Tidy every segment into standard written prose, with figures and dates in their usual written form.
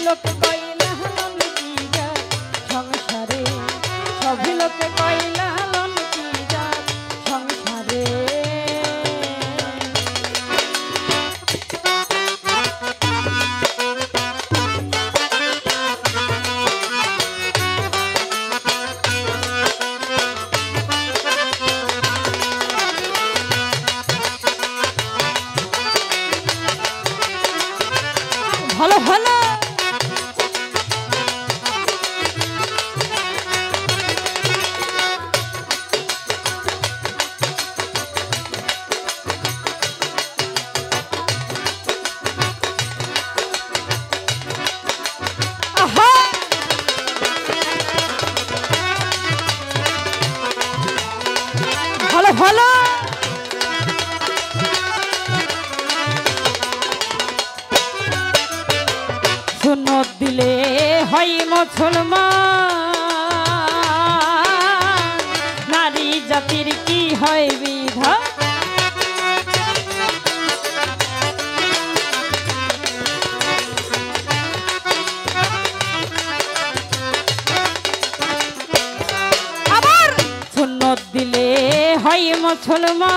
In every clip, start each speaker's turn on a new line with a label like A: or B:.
A: লোকে কইলা হলন কি জাত সংসারে, সবই লোকে কইলা হলন কি জাত সংসারে। ভালো ভালো ভালো ভালো সুন্নত দিলে হয় মুসলমান, নারী জাতির কি হয় বিধান। আবার সুন্নত দিলে হয় মুসলমান,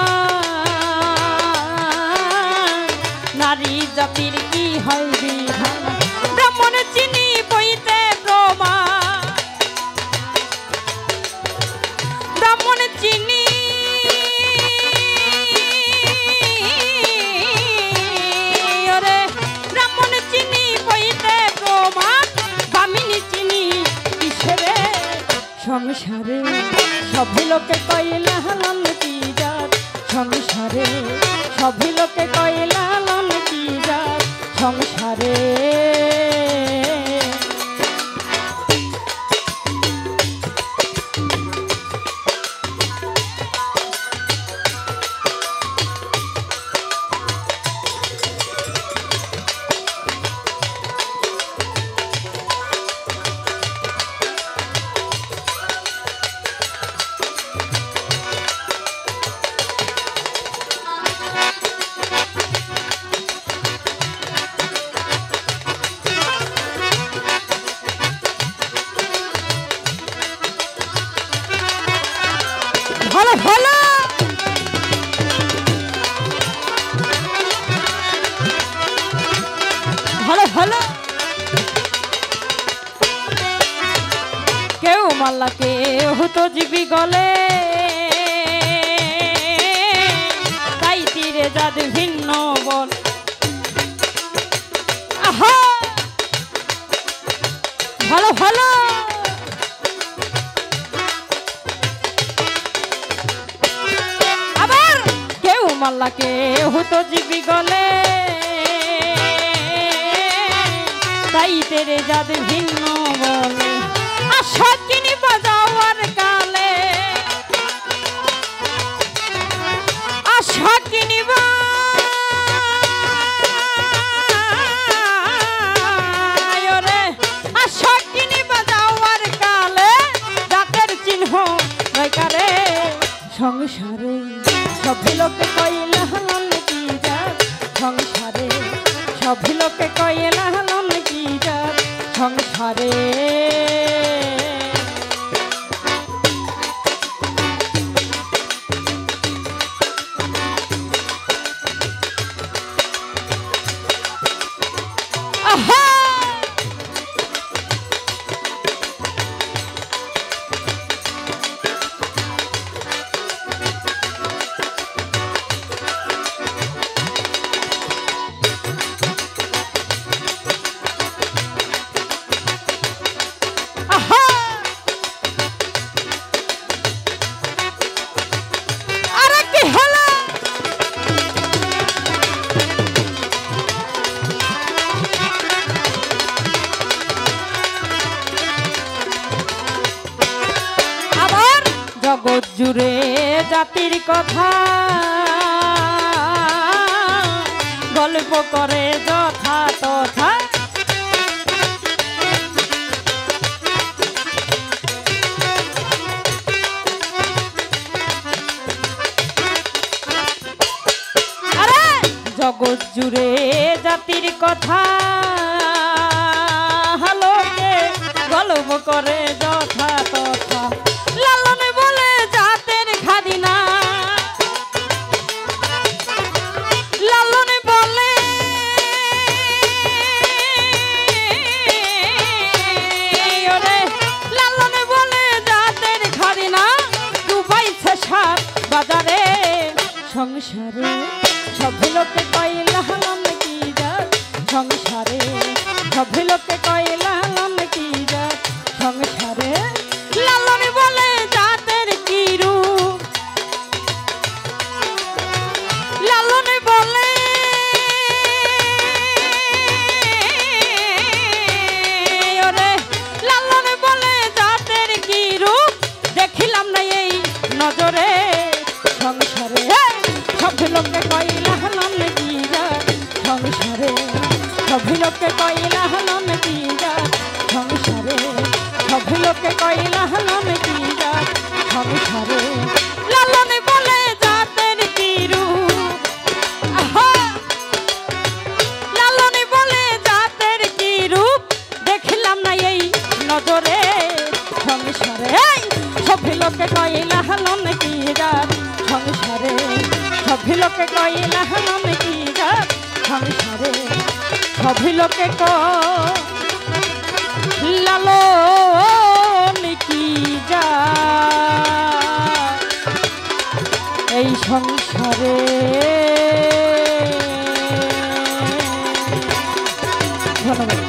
A: নারী জাতির কি হয় বিধান। ব্রাহ্মণ চিনি বইতে প্রমাণ, ব্রাহ্মণ চিনি ওরে ব্রাহ্মণ চিনি বইতে প্রমাণ, বামিনী চিনি কিসেরে সংসারে, সবই লোকে কইলা হলন কি জাত সংসারে, সবই লোকে কইলা হলন কি জাত সংসারে। ভালো ভালো ভালো ভালো কেউ মাল্লা কেউ তো জীবী গলে, তাই তীরে যাদ ভিন্ন বল। আহা ভালো ভালো মাল্লা কেউ তো জীবী গলে, তাই তেরে যাদ ভিন্ন বলে। আশা কিনি বাজাওয়ার কালে, আশা কিনি রে আশা কিনি বাজাওয়ার কালে, জাতের চিহ্ন কারে সংসারে, সবই লোকে কইলা হলন কি জাত সংসারে, সবই লোকে কইলা হলন কি জাত সংসারে। আহা জগৎ জুড়ে জাতির কথা গল্প করে যথা তথা, জগৎ জুড়ে জাতির কথা করে যথা তথা লালন বলে জাতের খাদিনা লালন বলে ওরে লালন বলে জাতের খাদিনা ডুবাইছে সাত বাজারে সংসারে সব লোকে কয় লালন কি জাত সংসারে সব লোকে কয় লালন কি জাত সংসারে লালন বলে জাতের কি রূপ লালন বলে ওরে লালন বলে জাতের কি রূপ দেখিলাম না এই নজরে সংসারে সব লোকে কয় লালন কি জাত সংসারে সব লোকে কয় লালন কি জাত সংসারে সব লোকে কয় লালন কি জাত সংসারে লালন বলে জাতের কি রূপ আহা লালন বলে জাতের কি রূপ দেখিলাম না এই নজরে সংসারে সব লোকে কয় লালন কি জাত সংসারে সব লোকে কয় লালন কি জাত সংসারে সব লোকে লালন কি জাত এই সংসারে ধন্যবাদ।